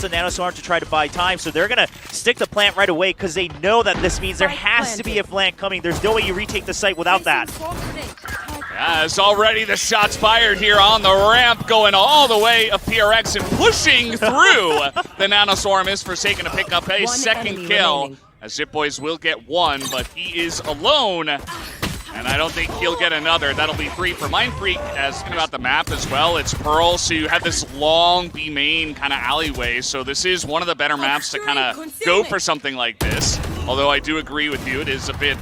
a nanoswarm to try to buy time, so they're going to stick to plant right away because they know that this means there has to be a flank coming. There's no way you retake the site without that. As already the shots fired here on the ramp, going all the way of PRX and pushing through. The nanoswarm is Forsaken to pick up a second kill. Remaining. As Zip-Boys will get one, but he is alone. And I don't think he'll get another. That'll be 3 for Mindfreak. As thinking about the map as well, it's Pearl, so you have this long B main kind of alleyway. So this is one of the better maps to kind of go for something like this. Although I do agree with you, it is a bit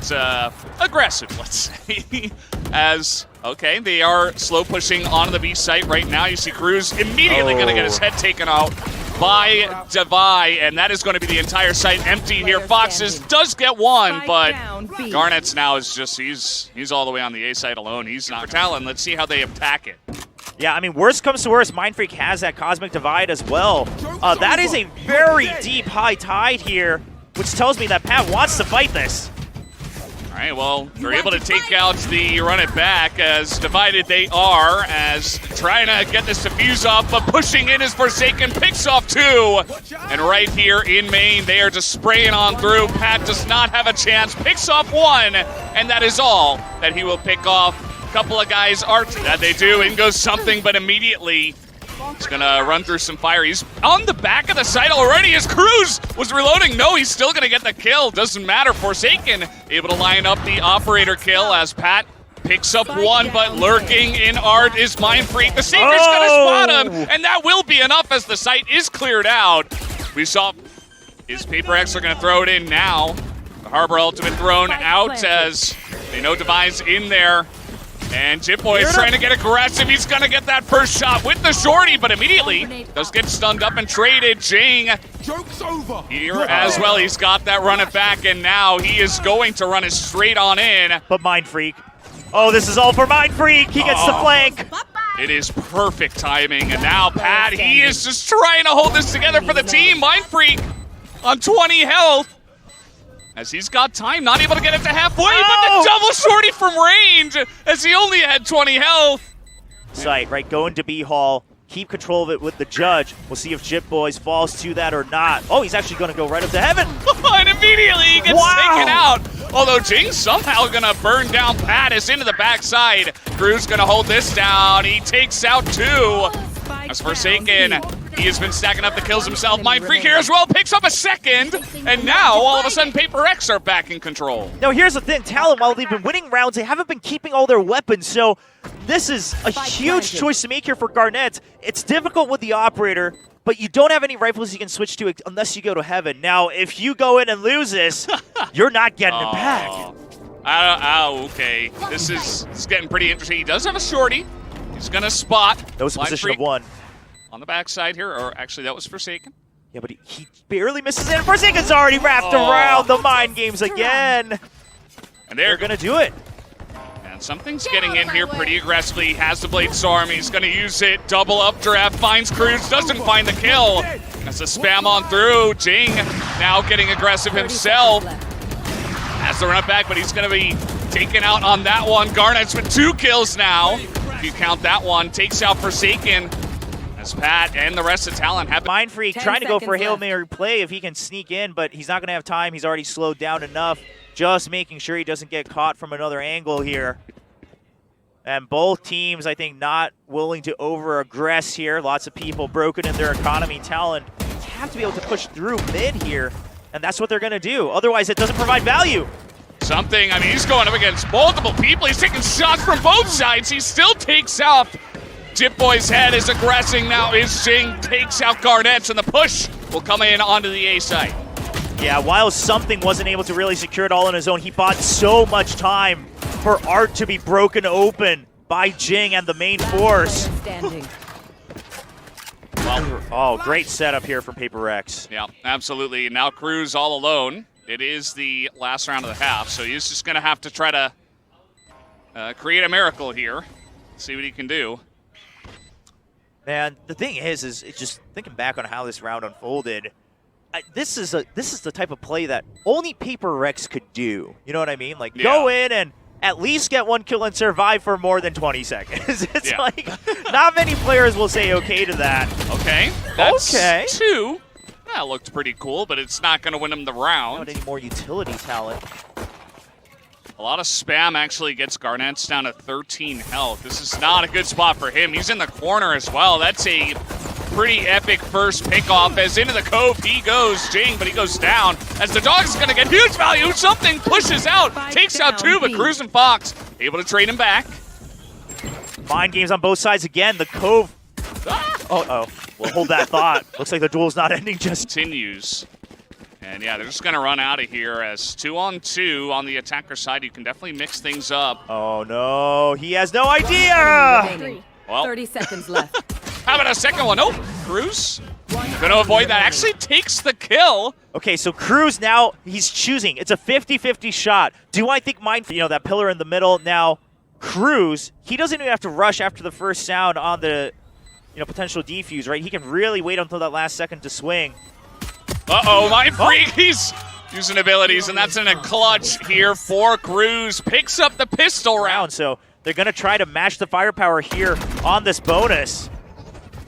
aggressive, let's say. As, okay, they are slow pushing onto the B site right now. You see Cruz immediately going to get his head taken out by Devi, and that is going to be the entire site empty here. Foxes does get one, but Garnet's now is just, he's all the way on the A site alone. He's not for Talon. Let's see how they attack it. Yeah, I mean, worst comes to worst, Mindfreak has that Cosmic Divide as well. That is a very deep high tide here, which tells me that Pat wants to fight this. All right, well, they're able to take out the run it back, as divided they are, as trying to get this defuse off, but pushing in is Forsaken, picks off 2. And right here in main, they are just spraying on through. Pat does not have a chance, picks off 1, and that is all that he will pick off. A couple of guys are, that they do, in goes something, but immediately he's gonna run through some fire. He's on the back of the site already as Cruz was reloading. No, he's still gonna get the kill. Doesn't matter. Forsaken able to line up the operator kill as Pat picks up 1, but lurking in art is Mindfreak. The Seeker's gonna spot him, and that will be enough as the site is cleared out. We saw his PRX are gonna throw it in now. The Harbor ultimate thrown out as they know Devi's in there. And Zip-Boy is trying to get aggressive. He's going to get that first shot with the shorty, but immediately does get stunned up and traded. Jing joke's over here as well. He's got that run it back, and now he is going to run it straight on in. But Mindfreak. Oh, this is all for Mindfreak. He gets the flank. It is perfect timing. And now Pat, he is just trying to hold this together for the team. Mindfreak on 20 health. As he's got time, not able to get it to halfway, but the double shorty from range, as he only had 20 health. Site, right, going to B Hall, keep control of it with the judge. We'll see if Zip-Boys falls to that or not. Oh, he's actually going to go right up to heaven. And immediately he gets taken out. Although Jing's somehow going to burn down Pattis into the backside. Crew's going to hold this down. He takes out 2. As Forsaken, he has been stacking up the kills himself. Mindfreak here as well, picks up a second, and now all of a sudden PRX are back in control. Now here's the thing, Talon, while they've been winning rounds, they haven't been keeping all their weapons, so this is a huge choice to make here for Garnet. It's difficult with the operator, but you don't have any rifles you can switch to unless you go to heaven. Now, if you go in and lose this, you're not getting it back. Okay. This is getting pretty interesting. He does have a shorty. He's going to spot. That was a position of 1. On the backside here, or actually that was Forsaken. Yeah, but he barely misses it. Forsaken's already wrapped around the mind games again. And they're going to do it. And something's getting in here pretty aggressively. He has the Blade Storm. He's going to use it. Double updraft. Finds Cruz. Doesn't find the kill. Has to spam on through. Jing now getting aggressive himself. Has to run it back, but he's going to be taken out on that one. Garnet's with 2 kills now. If you count that one, takes out Forsaken. As Pat and the rest of Talon have Mindfreak trying to go for a Hail Mary play if he can sneak in, but he's not going to have time. He's already slowed down enough. Just making sure he doesn't get caught from another angle here. And both teams, I think, not willing to over-aggress here. Lots of people broken in their economy. Talon have to be able to push through mid here, and that's what they're going to do. Otherwise, it doesn't provide value. Something, I mean, he's going up against multiple people. He's taking shots from both sides. He still takes out Zip-Boy's head, is aggressing now. Is Jing takes out Garnet's, and the push will come in onto the A side. Yeah, while Something wasn't able to really secure it all on his own, he bought so much time for Art to be broken open by Jing and the main force. Oh, great setup here from PRX. Yeah, absolutely. Now Cruz all alone. It is the last round of the half, so he's just going to have to try to create a miracle here, see what he can do. Man, the thing is just thinking back on how this round unfolded, this is the type of play that only PRX could do. You know what I mean? Like, go in and at least get 1 kill and survive for more than 20 seconds. It's like, not many players will say okay to that. Okay. That's 2. That looked pretty cool, but it's not going to win him the round. Not any more utility talent. A lot of spam actually gets Garnett's down to 13 health. This is not a good spot for him. He's in the corner as well. That's a pretty epic first pickoff as into the cove he goes. Jing, but he goes down as the dog's going to get huge value. Something pushes out, takes out two, but Cruz and Fox able to trade him back. Mind games on both sides again. The cove. Uh-oh. We'll hold that thought. Looks like the duel's not ending just. Continues. And yeah, they're just going to run out of here as 2-on-2 on the attacker side. You can definitely mix things up. Oh, no. He has no idea. Well, 30 seconds left. How about a second one? Oh, Cruz going to avoid that. Actually takes the kill. Okay, so Cruz now, he's choosing. It's a 50-50 shot. Do I think that pillar in the middle? Now, Cruz, he doesn't even have to rush after the first sound on the potential defuse, right? He can really wait until that last second to swing. Uh-oh, Mind Freak, he's using abilities, and that's in a clutch here for Cruz. Picks up the pistol round. So they're going to try to match the firepower here on this bonus.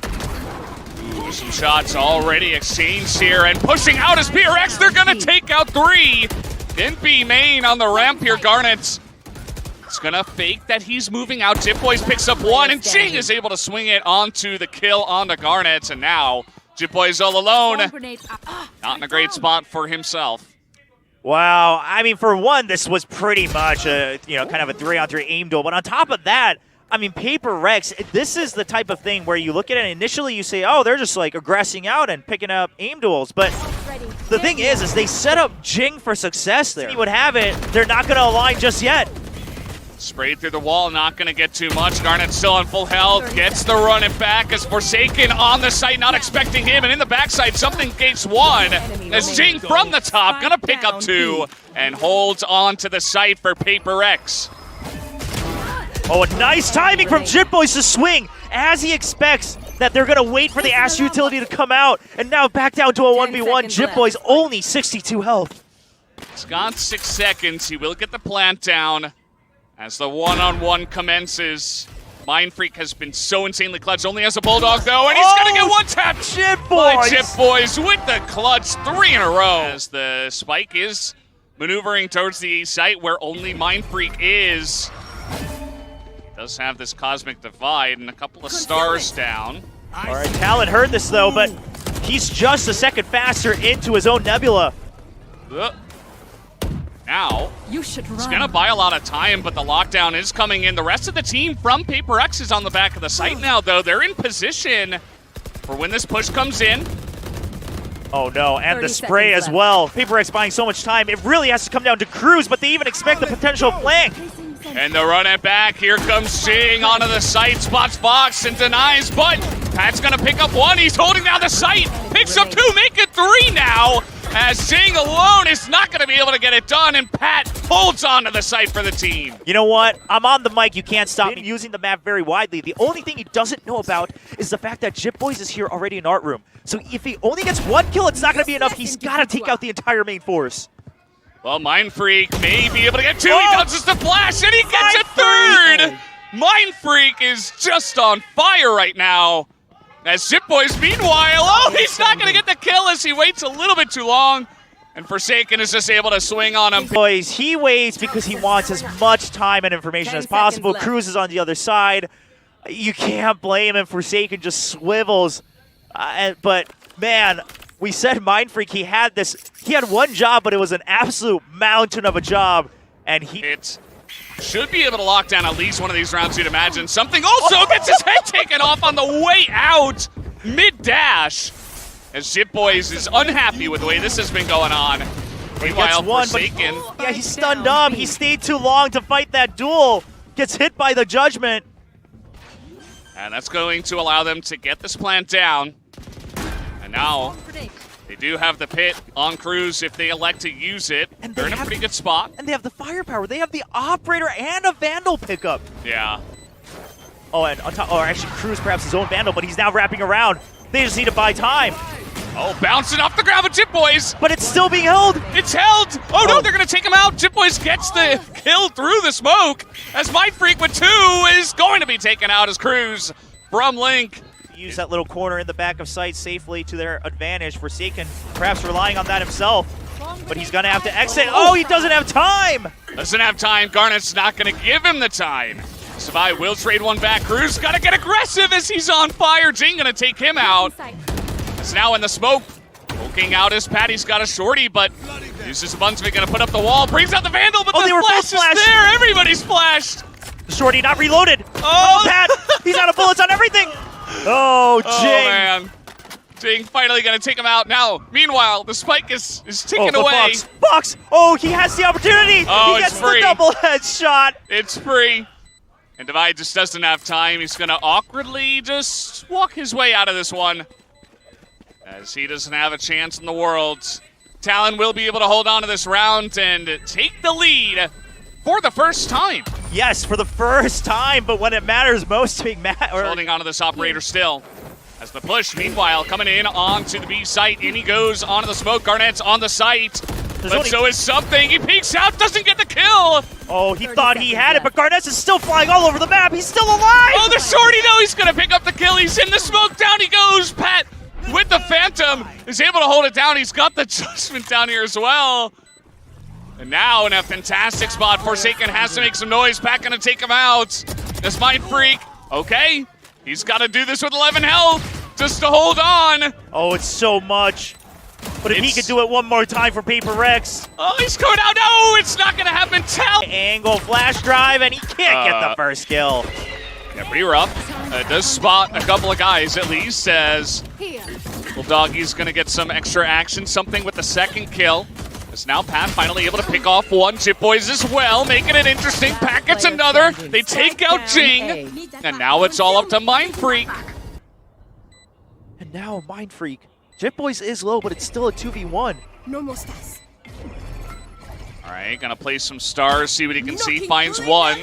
Ooh, some shots already exchanged here, and pushing out is PRX. They're going to take out three. Impy main on the ramp here, Garnet. It's going to fake that he's moving out. Jip Boys picks up one, and Jing is able to swing it onto the kill onto Garnet, and now Jip Boy's all alone. Not in a great spot for himself. Wow, I mean, for one, this was pretty much a kind of a 3-on-3 aim duel. But on top of that, I mean, PRX, this is the type of thing where you look at it and initially you say, oh, they're just like aggressing out and picking up aim duels. But the thing is they set up Jing for success there. He would have it. They're not going to align just yet. Sprayed through the wall, not going to get too much. Garnet still on full health, gets the run it back as Forsaken on the site, not expecting him. And in the backside, something gates one as Jing from the top, going to pick up two and holds on to the site for PRX. Oh, a nice timing from Jit Boys to swing as he expects that they're going to wait for the Astro utility to come out. And now back down to a 1v1. Jit Boys only 62 health. It's gone 6 seconds. He will get the plant down. As the one-on-one commences, Mind Freak has been so insanely clutch. Only has a Bulldog, though, and he's going to get one tap. Jip Boys! Jip Boys with the clutch 3 in a row. As the spike is maneuvering towards the A site where only Mind Freak is. Does have this Cosmic Divide and a couple of stars down. All right, Talon heard this, though, but he's just a second faster into his own Nebula. Now, it's going to buy a lot of time, but the lockdown is coming in. The rest of the team from PRX is on the back of the site now, though. They're in position for when this push comes in. Oh, no, and the spray as well. PRX buying so much time. It really has to come down to Cruz, but they even expect the potential flank. And the run it back. Here comes Jing onto the site. Spots Fox and denies, but Pat's going to pick up one. He's holding down the site. Picks up two, make it three now. As Jing alone is not going to be able to get it done, and Pat holds on to the site for the team. You know what? I'm on the mic. You can't stop me using the map very widely. The only thing he doesn't know about is the fact that Jip Boys is here already in Art Room. So if he only gets one kill, it's not going to be enough. He's got to take out the entire main force. Well, Mind Freak may be able to get two. He dodges the flash, and he gets a third. Mind Freak is just on fire right now. As Jip Boys, meanwhile, he's not going to get the kill as he waits a little bit too long. And Forsaken is just able to swing on him. Boys, he waits because he wants as much time and information as possible. Cruz is on the other side. You can't blame him. Forsaken just swivels. But, man, we said Mind Freak, he had one job, but it was an absolute mountain of a job. And it should be able to lock down at least one of these rounds, you'd imagine. Something also gets his head taken off on the way out, mid-dash, as Jip Boys is unhappy with the way this has been going on. Meanwhile, Forsaken. Yeah, he's stunned up. He stayed too long to fight that duel. Gets hit by the judgment. And that's going to allow them to get this plant down. And now they do have the pit on Cruz if they elect to use it. And they're in a pretty good spot. And they have the firepower. They have the operator and a Vandal pickup. Yeah. Oh, and on top, or actually Cruz perhaps his own Vandal, but he's now wrapping around. They just need to buy time. Oh, bouncing off the ground with Jip Boys. But it's still being held. It's held. Oh, no, they're going to take him out. Jip Boys gets the kill through the smoke as Mind Freak with two is going to be taken out as Cruz from Link. use that little corner in the back of sight safely to their advantage. Forsaken perhaps relying on that himself, but he's gonna have to exit. Oh, he doesn't have time! Doesn't have time. Garnet's not gonna give him the time. Savai will trade one back. Cruz gotta get aggressive as he's on fire. Jing gonna take him out. It's now in the smoke. Poking out his Patty's got a shorty, but uses Bunsvik, gonna put up the wall, brings out the Vandal, but they the were flash both is flashed. there. Everybody's flashed. Shorty not reloaded. Oh, Pat, he's out of bullets on everything. Oh, Jing. Oh, man. Jing finally gonna take him out. Now, meanwhile, the spike is ticking away. Fox. Oh, he has the opportunity. Oh, he it's gets free. the double headshot. It's free. And Divide just doesn't have time. He's gonna awkwardly just walk his way out of this one, as he doesn't have a chance in the world. Talon will be able to hold on to this round and take the lead for the first time. Yes, for the first time, but when it matters most, being Holding on to this operator still. As the push, meanwhile, coming in onto the B site. In he goes onto the smoke. Garnet's on the site. But so is something. He peeks out, doesn't get the kill. Oh, he thought he had it, but Garnet's is still flying all over the map. He's still alive. Oh, the shorty, no, he's going to pick up the kill. He's in the smoke. Down he goes. Pat with the Phantom is able to hold it down. He's got the Judgment down here as well. And now in a fantastic spot, Forsaken has to make some noise. Pat gonna take him out. This Mind Freak, okay. He's gotta do this with 11 health just to hold on. Oh, it's so much. But if he could do it one more time for PRX. Oh, he's coming out. No, it's not gonna happen. Angle, flash drive, and he can't get the first kill. Yeah, pretty rough. Does spot a couple of guys at least, as Little Doggy's gonna get some extra action, something with the second kill. It's now Pat finally able to pick off one. Chip Boys as well, making it interesting. Pat gets another. They take out Jing. And now it's all up to Mind Freak. And now Mind Freak. Jet Boys is low, but it's still a 2v1. No more stars. All right, gonna play some stars, see what he can see. Finds one.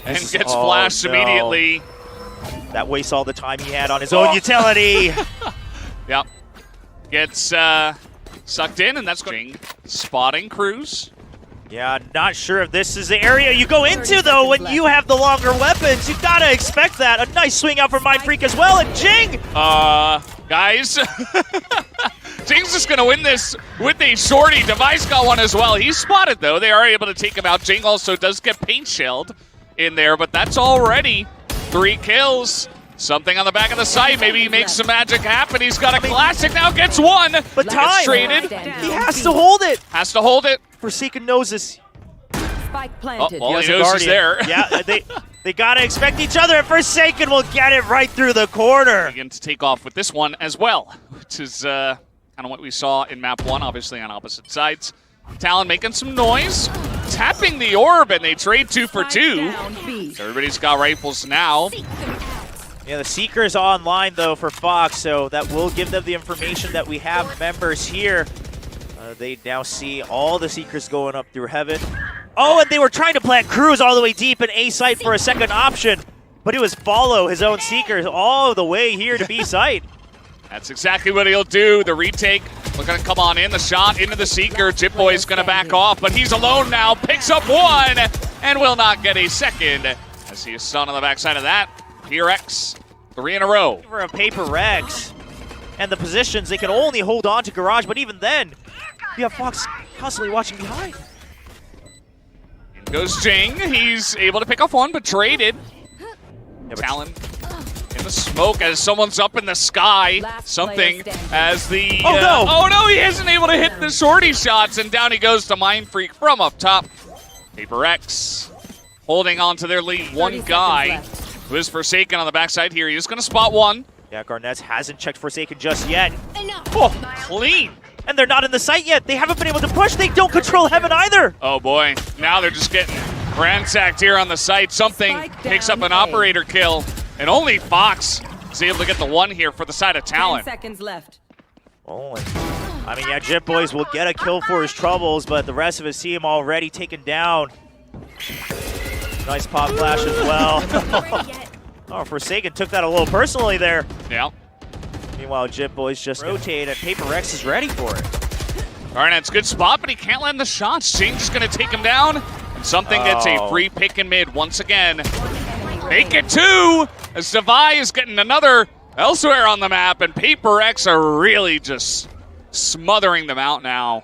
And gets flashed immediately. That wastes all the time he had on his own utility. Yep. Gets sucked in, and that's going. Spotting Cruz. Yeah, not sure if this is the area you go into, though, when you have the longer weapons. You gotta expect that. A nice swing out from Mind Freak as well, and Jing! Guys. Jing's just gonna win this with a shorty. Device got one as well. He's spotted, though. They are able to take him out. Jing also does get paint shelled in there, but that's already 3 kills. Something on the back of the site. Maybe he makes some magic happen. He's got a classic now. Gets one. But time. Traded. He has to hold it. Has to hold it. Forsaken knows this. Spike planted. All he knows is there. Yeah, they gotta expect each other, and Forsaken will get it right through the corner. Begin to take off with this one as well, which is kind of what we saw in map 1, obviously on opposite sides. Talon making some noise, tapping the orb, and they trade 2 for 2. Everybody's got rifles now. Yeah, the Seeker's online, though, for Fox, so that will give them the information that we have members here. They now see all the Seekers going up through heaven. Oh, and they were trying to plant Cruz all the way deep in A site for a second option, but it was follow his own Seekers all the way here to B site. That's exactly what he'll do. The retake, we're going to come on in. The shot into the Seeker. Jip Boy's going to back off, but he's alone now. Picks up one and will not get a second. As he is stunned on the backside of that. PRX, 3 in a row. For a PRX and the positions, they can only hold on to Garage, but even then, you have Fox constantly watching behind. In goes Jing. He's able to pick off one, but traded. Yeah, Talon in the smoke as someone's up in the sky. Something as the... Oh no, he isn't able to hit the shorty shots, and down he goes to Mind Freak from up top. PRX holding on to their lead. One guy who is Forsaken on the backside here. He is going to spot one. Yeah, Garnet's hasn't checked Forsaken just yet. Oh, clean. And they're not in the site yet. They haven't been able to push. They don't control heaven either. Oh boy, now they're just getting ransacked here on the site. Something picks up an operator kill, and only Fox is able to get the one here for the side of Talon. 10 seconds left. Oh, I mean, yeah, Jet Boys will get a kill for his troubles, but the rest of his team already taken down. Nice pop flash as well. Oh, Forsaken took that a little personally there. Yeah. Meanwhile, Jet Boys just rotate, and PRX is ready for it. Garnet's good spot, but he can't land the shots. Jing's just going to take him down. And something gets a free pick in mid once again. Make it 2 as Savai is getting another elsewhere on the map, and PRX are really just smothering them out now.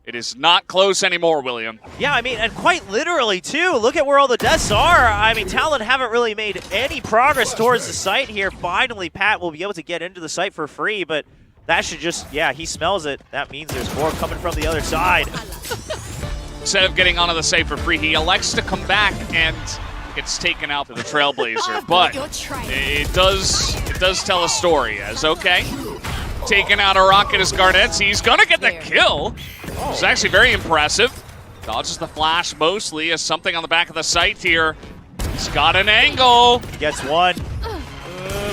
It is not close anymore, William. Yeah, I mean, and quite literally, too. Look at where all the deaths are. I mean, Talon haven't really made any progress towards the site here. Finally, Pat will be able to get into the site for free, but that should just, yeah, he smells it. That means there's more coming from the other side. Instead of getting onto the site for free, he elects to come back and gets taken out to the Trailblazer. But it does tell a story as, okay, taking out a rocket as Garnets. He's going to get the kill. It's actually very impressive. Dodges the flash mostly as something on the back of the site here. He's got an angle. Gets one.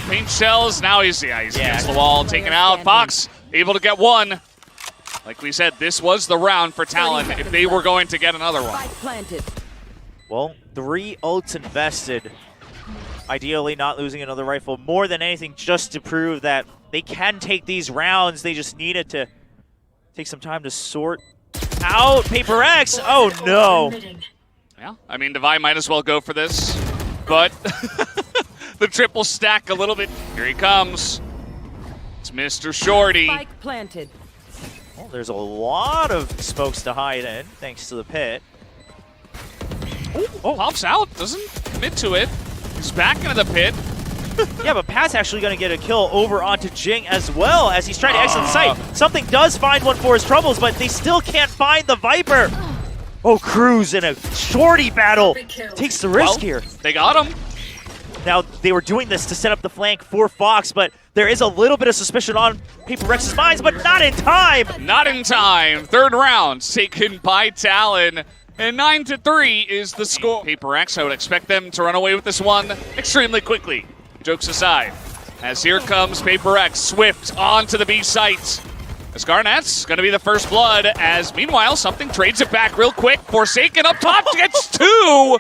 Paint shells. Now he's against the wall, taken out. Fox able to get one. Like we said, this was the round for Talon if they were going to get another one. Well, 3 ults invested. Ideally not losing another rifle. More than anything, just to prove that they can take these rounds. They just needed to take some time to sort out PRX. Oh, no. Yeah, I mean, Devi might as well go for this. But the triple stack a little bit. Here he comes. It's Mr. Shorty. Spike planted. Well, there's a lot of smokes to hide in, thanks to the pit. Oh, pops out. Doesn't commit to it. He's back into the pit. Yeah, but Pat's actually going to get a kill over onto Jing as well as he's trying to exit the site. Something does find one for his troubles, but they still can't find the Viper. Oh, Cruz in a Shorty battle takes the risk here. They got him. Now, they were doing this to set up the flank for Fox, but there is a little bit of suspicion on PRX's minds, but not in time. Not in time. Third round taken by Talon. And 9-3 is the score. PRX, I would expect them to run away with this one extremely quickly. Jokes aside, as here comes PRX, Swift onto the B site. As Garnet's going to be the first blood, as meanwhile, something trades it back real quick. Forsaken up top gets 2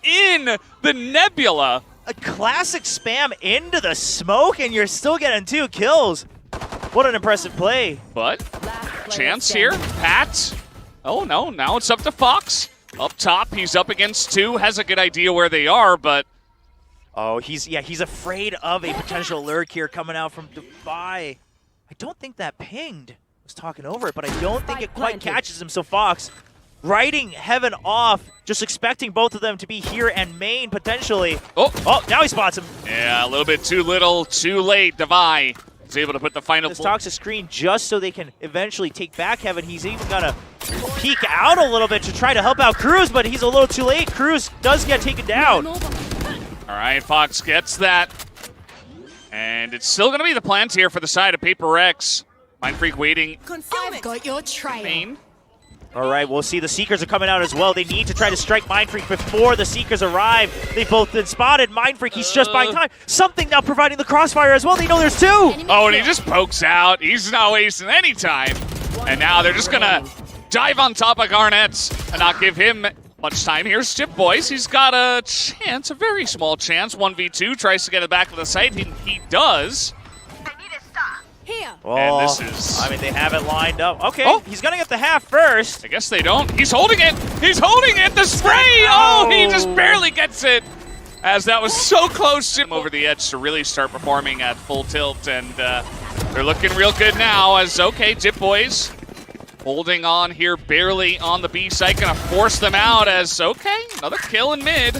in the Nebula. A classic spam into the smoke, and you're still getting 2 kills. What an impressive play. But, chance here, Pat. Oh no, now it's up to Fox. Up top, he's up against 2, has a good idea where they are, but oh, he's afraid of a potential lurk here coming out from Devi. I don't think that pinged. I was talking over it, but I don't think it quite catches him. So Fox, riding Heaven off, just expecting both of them to be here and main potentially. Oh, now he spots him. Yeah, a little bit too little, too late. Devi is able to put the final. This toxic screen just so they can eventually take back Heaven. He's even gonna peek out a little bit to try to help out Cruz, but he's a little too late. Cruz does get taken down. All right, Fox gets that. And it's still going to be the plant here for the side of PRX. Mindfreak waiting. I've got your trail. Main. All right, we'll see the Seekers are coming out as well. They need to try to strike Mindfreak before the Seekers arrive. They've both been spotted. Mindfreak, he's just buying time. Something now providing the crossfire as well. They know there's 2. Oh, and he just pokes out. He's not wasting any time. And now they're just going to dive on top of Garnets and not give him much time. Here's Chip Boys. He's got a chance, a very small chance. 1v2, tries to get it back to the site. He does. Here. Oh, and this is... I mean, they have it lined up. Okay, he's going to get the half first. I guess they don't. He's holding it. He's holding it. The spray. Oh, he just barely gets it. As that was so close to him over the edge to really start performing at full tilt. And they're looking real good now as, okay, Chip Boys holding on here barely on the B site. Gonna force them out as, okay, another kill in mid.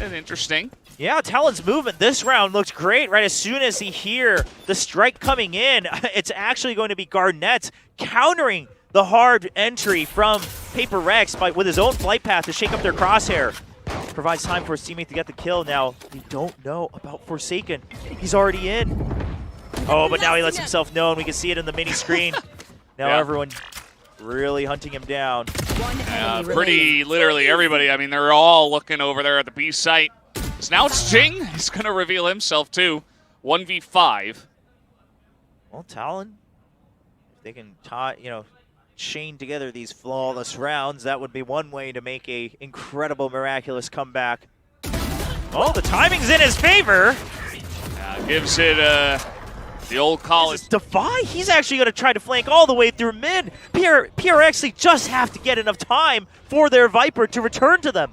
And interesting. Yeah, Talon's movement this round looked great. Right as soon as he hear the strike coming in, it's actually going to be Garnett countering the hard entry from PRX with his own flight path to shake up their crosshair. Provides time for his teammate to get the kill. Now, we don't know about Forsaken. He's already in. Oh, but now he lets himself know, and we can see it in the mini screen. Now everyone really hunting him down. Pretty literally everybody. I mean, they're all looking over there at the B site. So now it's Jing. He's going to reveal himself too. 1v5. Well, Talon, if they can chain together these flawless rounds, that would be one way to make a incredible, miraculous comeback. Oh, the timing's in his favor. Gives it the old college. Devi, he's actually going to try to flank all the way through mid. PRX, they just have to get enough time for their Viper to return to them.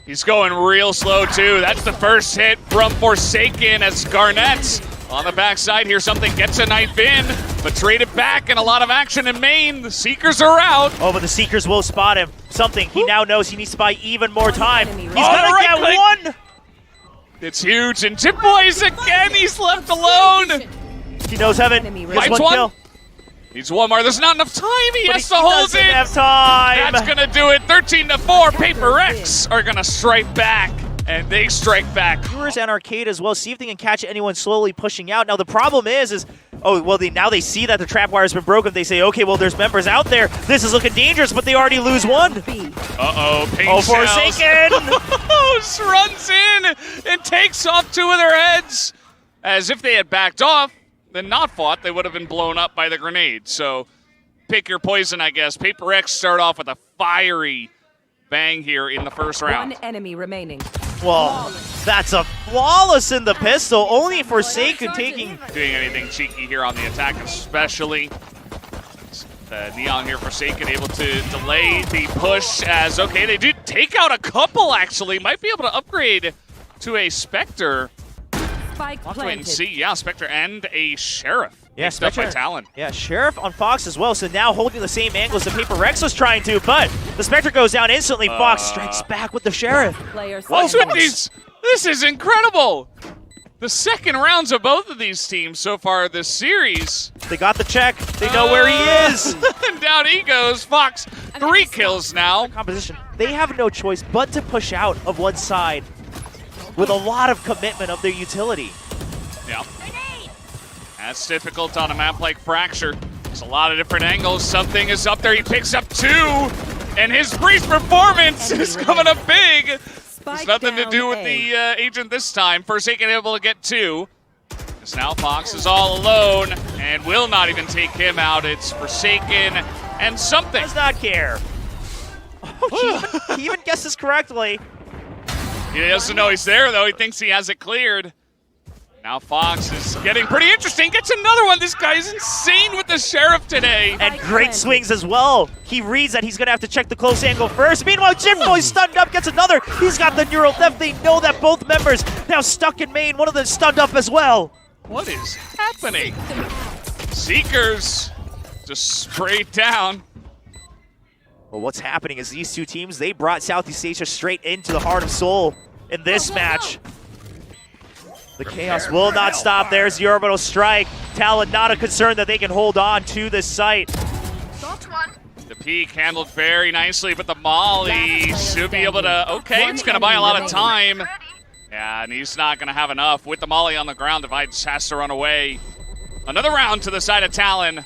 He's going real slow too. That's the first hit from Forsaken as Garnett on the backside here. Something gets a knife in, but traded back and a lot of action in main. The Seekers are out. Oh, but the Seekers will spot him. Something he now knows he needs to buy even more time. He's Oh, gonna right get click. one. It's huge, and Tip Boys again. He's left alone. He knows heaven. Enemy Gets Finds one kill. one. Needs one more. There's not enough time. He But has to hold doesn't it. have time. That's gonna do it. 13-4. Paper X are gonna strike back, and they strike back. Viewers and Arcade as well, see if they can catch anyone slowly pushing out. Now the problem is oh, well, now they see that the trap wire has been broken. They say, okay, well, there's members out there. This is looking dangerous, but they already lose one. Uh-oh, Pink Oh, Shells. Forsaken! Runs in and takes off two of their heads. As if they had backed off, then not fought, they would have been blown up by the grenade. So pick your poison, I guess. Paper X start off with a fiery bang here in the first round. One enemy remaining. Well, that's a flawless in the pistol. Only Forsaken taking... Doing anything cheeky here on the attack, especially. Neon here, Forsaken able to delay the push as, okay, they did take out a couple actually. Might be able to upgrade to a Spectre. Spike We'll have to wait and planted. see. Yeah, Spectre and a Sheriff. Yeah, Picked up by Spectre. Talon. Yeah, Sheriff on Fox as well, so now holding the same angles that Paper Rex was trying to, but the Spectre goes down instantly. Fox strikes back with the Sheriff. Player What's standing. with these? This is incredible. The second rounds of both of these teams so far this series. They got the check. They know where he is. And down he goes. Fox, 3 kills now. Composition. They have no choice but to push out of one side with a lot of commitment of their utility. Yeah. That's difficult on a map like Fracture. There's a lot of different angles. Something is up there. He picks up 2. And his Priest performance is coming up big. There's Spike nothing to down do with A. the agent this time. Forsaken able to get 2. Because now Fox is all alone and will not even take him out. It's Forsaken and something. Does not care. Oh, he even guesses correctly. He doesn't know he's there, though. He thinks he has it cleared. Now Fox is getting pretty interesting. Gets another one. This guy is insane with the Sheriff today. And great swings as well. He reads that he's going to have to check the close angle first. Meanwhile, Jim Boy's stunned up, gets another. He's got the neural theft. They know that both members now stuck in main. One of them stunned up as well. What is happening? Seekers just sprayed down. Well, what's happening is these two teams, they brought Southeast Asia straight into the heart of Seoul in this match. The chaos will not stop. There's the orbital strike. Talon not a concern that they can hold on to this site. The peak handled very nicely, but the Molly should be able to, okay, it's going to buy a lot of time. Yeah, and he's not going to have enough. With the Molly on the ground, Divide just has to run away. Another round to the side of Talon.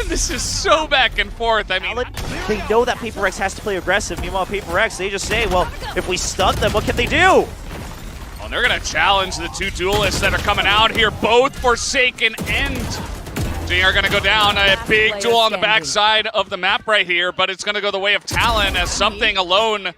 This is so back and forth. I mean, Talon, they know that Paper X has to play aggressive. Meanwhile, Paper X, they just say, well, if we stun them, what can they do? well, they're going to challenge the 2 duelists that are coming out here. Both Forsaken and G are going to go down. A big duel on the backside of the map right here, but it's going to go the way of Talon as something alone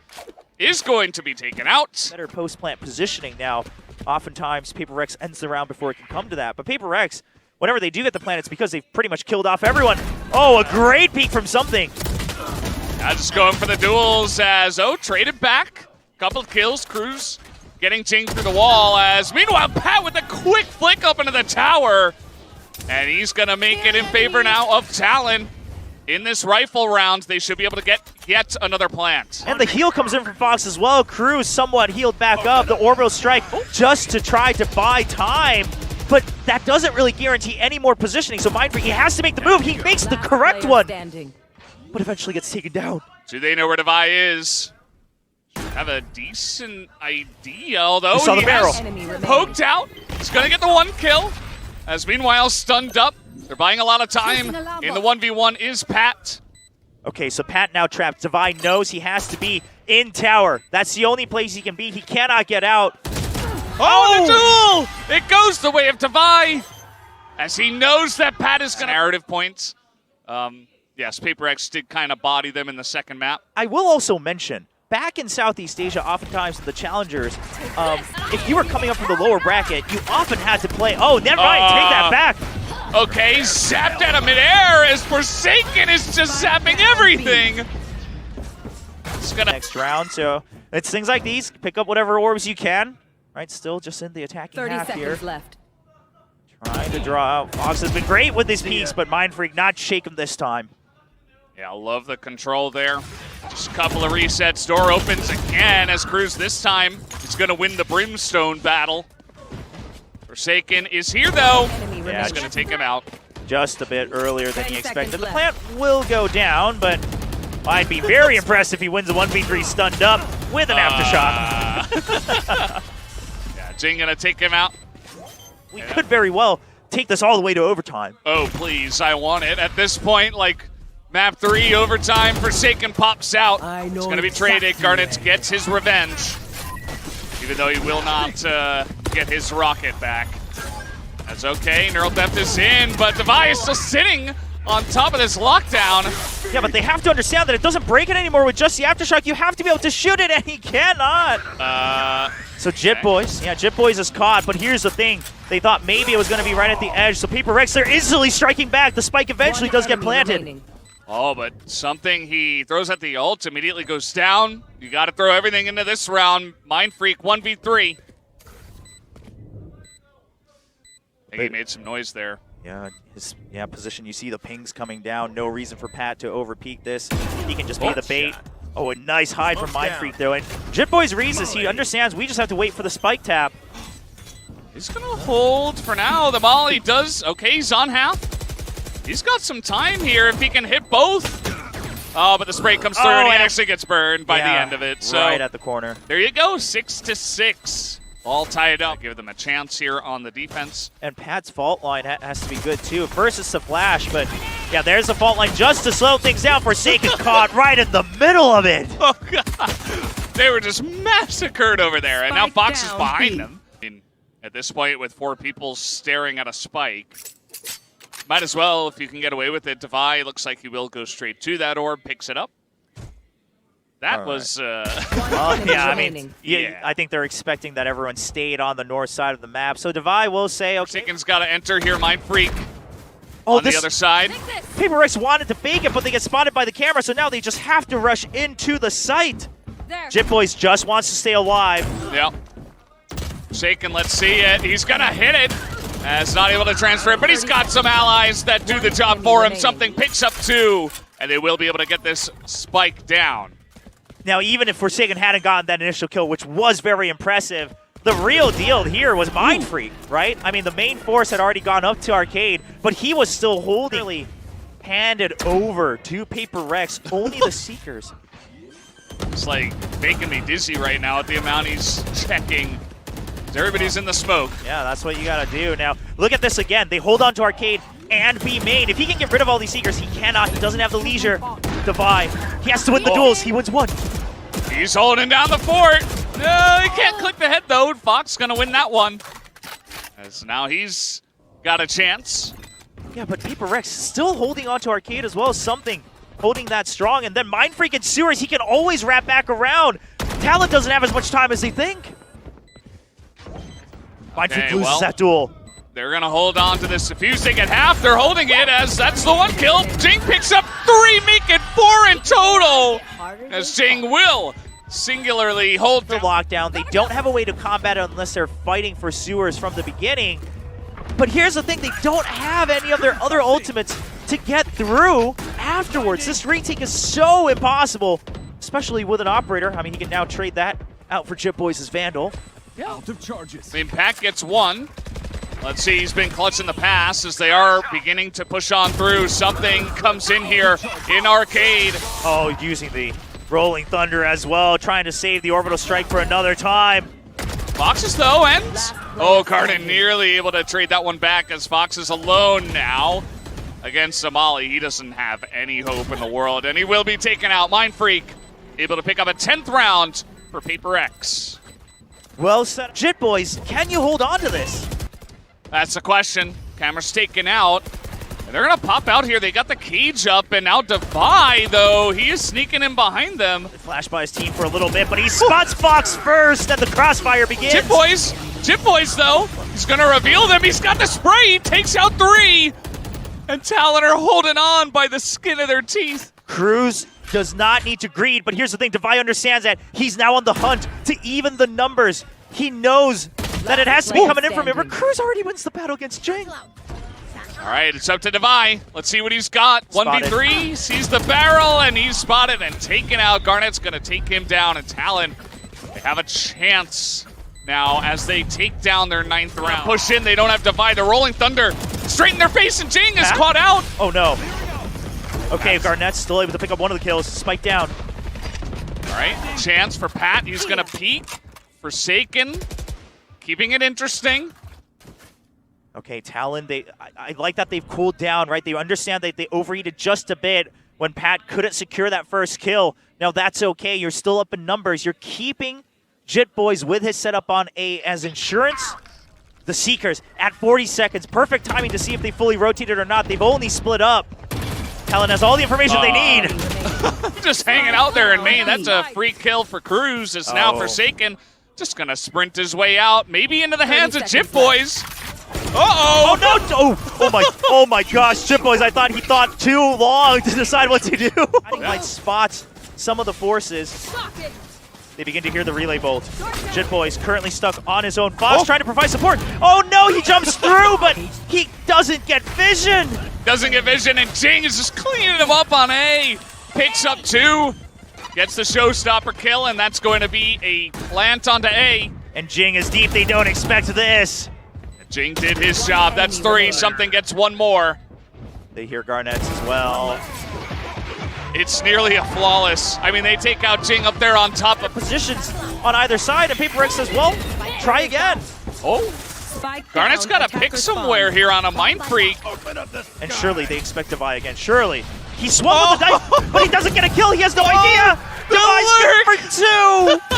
is going to be taken out. Better post-plant positioning now. Oftentimes, Paper X ends the round before it can come to that. But Paper X, whenever they do get the plant, it's because they've pretty much killed off everyone. Oh, a great peek from something. Now just going for the duels as, traded back. Couple of kills, Cruz getting chinged through the wall as, meanwhile, Pat with a quick flick up into the tower. And he's going to make it in favor now of Talon. In this rifle round, they should be able to get yet another plant. And the heal comes in from Fox as well. Cruz somewhat healed back up. The orbital strike just to try to buy time. But that doesn't really guarantee any more positioning. So Mindfreak, he has to make the move. He makes the correct one, but eventually gets taken down. Do they know where Devi is? Have a decent idea, although You saw the he barrel. has poked out. He's going to get the 1 kill. As meanwhile, stunned up. They're buying a lot of time. In the 1v1 is Pat. Okay, so Pat now trapped. Devi knows he has to be in tower. That's the only place he can be. He cannot get out. Oh, the duel! It goes the way of Devi. As he knows that Pat is going to narrative points. Yes, Paper X did kind of body them in the second map. I will also mention, back in Southeast Asia, oftentimes the challengers, if you were coming up from the lower bracket, you often had to play, oh, never mind, take that back. Okay, zapped out of midair as Forsaken is just zapping everything. He's gonna next round. So it's things like these. Pick up whatever orbs you can. Right, still just in the attacking 30 half here. seconds left. Trying to draw out. Fox has been great with his peaks, but Mind Freak not shake him this time. Yeah, I love the control there. Just a couple of resets. Door opens again as Cruz this time is going to win the Brimstone battle. Forsaken is here, though. Enemy He's going to take him out. Just a bit earlier than 10 he expected. seconds The left. plant will go down, but I'd be very impressed if he wins a 1v3 stunned up with an aftershock. Yeah, Jing going to take him out. We could very well take this all the way to overtime. Oh, please, I want it. At this point, like, map 3, overtime, Forsaken pops out. It's going to be traded. Garnet gets his revenge, even though he will not get his rocket back. That's okay. Neural Depth is in, but Devi is still sitting on top of this lockdown. Yeah, but they have to understand that it doesn't break it anymore with just the aftershock. You have to be able to shoot it, and he cannot. So Jit Boys, yeah, Jit Boys is caught, but here's the thing. They thought maybe it was going to be right at the edge, so PRX, they're instantly striking back. The spike eventually does get planted. Remaining. Oh, but something he throws at the ult immediately goes down. You got to throw everything into this round. Mind Freak 1v3. I think he made some noise there. Yeah, his position. You see the pings coming down. No reason for Pat to overpeak this. He can just be the bait. Oh, a nice hide from Mind Freak though. And Jit Boy's reasons, he understands we just have to wait for the spike tap. He's going to hold for now. The Molly does. Okay, he's on half. He's got some time here if he can hit both. Oh, but the spray comes through and he actually gets burned by the end of it. So right at the corner. There you go, 6-6. All tied up. Give them a chance here on the defense. And Pat's fault line has to be good too. First it's the flash, but yeah, there's the fault line just to slow things down. Forsaken caught right in the middle of it. Oh, God. They were just massacred over there. And now Spike Fox is down. behind them. I mean, at this point, with 4 people staring at a spike, might as well, if you can get away with it. Devi looks like he will go straight to that orb, picks it up. That was... Yeah, I mean, remaining. Yeah. I think they're expecting that everyone stayed on the north side of the map. So Devi will say, okay. Forsaken's got to enter here. Mind Freak Oh, on the other side. PRX wanted to fake it, but they get spotted by the camera, so now they just have to rush into the site. There. Jit Boys just wants to stay alive. Yep. Forsaken, let's see it. He's going to hit it. As not able to transfer it, but he's got some allies that do the job for him. Something picks up 2, and they will be able to get this spike down. Now, even if Forsaken hadn't gotten that initial kill, which was very impressive, the real deal here was Mind Freak, right? I mean, the main force had already gone up to Arcade, but he was still holding, really handed over to PRX, only the Seekers. It's like making me dizzy right now at the amount he's checking. Everybody's in the smoke. Yeah, that's what you gotta do. Now, look at this again. They hold on to Arcade and B main. If he can get rid of all these Seekers, he cannot. He doesn't have the leisure. Devi, he has to win the duels. He wins 1. He's holding down the fort. No, he can't click the head, though. Fox gonna win that one. As now he's got a chance. Yeah, but PRX still holding on to Arcade as well. Something holding that strong. And then Mind Freak and Sewers, he can always wrap back around. Talon doesn't have as much time as they think. Mind Freak loses that duel. They're going to hold on to this defuse. They get half. They're holding it as that's the 1 kill. Jing picks up 3, make it 4 in total. As Jing will singularly hold the lockdown. They don't have a way to combat it unless they're fighting for Sewers from the beginning. But here's the thing, they don't have any of their other ultimates to get through afterwards. This retake is so impossible, especially with an operator. I mean, he can now trade that out for Jit Boys' Vandal. Out of charges. I mean, Pack gets 1. Let's see, he's been clutch in the past as they are beginning to push on through. Something comes in here in Arcade. Oh, using the Rolling Thunder as well, trying to save the Orbital Strike for another time. Foxes, though, ends. Oh, Cardin nearly able to trade that one back as Fox is alone now against Somali. He doesn't have any hope in the world, and he will be taken out. Mind Freak able to pick up a 10th round for PRX. Well said. Jit Boys, can you hold on to this? That's the question. Camera's taken out. And they're going to pop out here. They got the cage up, and now Devi, though, he is sneaking in behind them. Flash by his team for a little bit, but he spots Fox first, and the crossfire begins. Jit Boys, though, he's going to reveal them. He's got the spray. He takes out 3. And Talon are holding on by the skin of their teeth. Cruz does not need to greed, but here's the thing, Devi understands that he's now on the hunt to even the numbers. He knows that it has to be coming in from him. Cruz already wins the battle against Jing. All right, it's up to Devi. Let's see what he's got. Spotted. 1v3, sees the barrel, and he's spotted and taken out. Garnet's going to take him down, and TLN, they have a chance now as they take down their 9th round. Push in, they don't have Devi. The Rolling Thunder straight in their face, and Jing is caught out. Oh no. Okay, Garnett's still able to pick up one of the kills. Spike down. All right, chance for Pat. He's going to peek. Forsaken, keeping it interesting. Okay, Talon, I like that they've cooled down, right? They understand that they overheated just a bit when Pat couldn't secure that first kill. Now that's okay. You're still up in numbers. You're keeping Jit Boys with his setup on A as insurance. The Seekers at 40 seconds. Perfect timing to see if they fully rotated or not. They've only split up. Talon has all the information they need. Just hanging out there in main. That's a free kill for Cruz. It's now Forsaken. Just going to sprint his way out. Maybe into the hands of Jit Boys. Uh-oh! Oh, no! Oh my gosh, Jit Boys, I thought he thought too long to decide what to do. I think might spot some of the forces. They begin to hear the relay bolt. Jit Boys currently stuck on his own. Fox trying to provide support. Oh no, he jumps through, but he doesn't get vision. Doesn't get vision, and Jing is just cleaning him up on A. Picks up 2. Gets the showstopper kill, and that's going to be a plant onto A. And Jing is deep, they don't expect this. Jing did his job. That's 3. Something gets 1 more. They hear Garnett's as well. It's nearly a flawless. I mean, they take out Jing up there on top of Positions on either side, and PRX says, well, try again. Oh, Garnett's got to pick somewhere here on a Mind Freak. And surely they expect Devi again. Surely. He swung with the dice, but he doesn't get a kill. He has no idea. Devi's good for 2.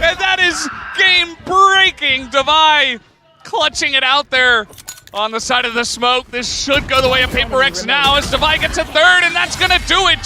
And that is game-breaking. Devi clutching it out there on the side of the smoke. This should go the way of PRX now as Devi gets a 3rd, and that's going to do it.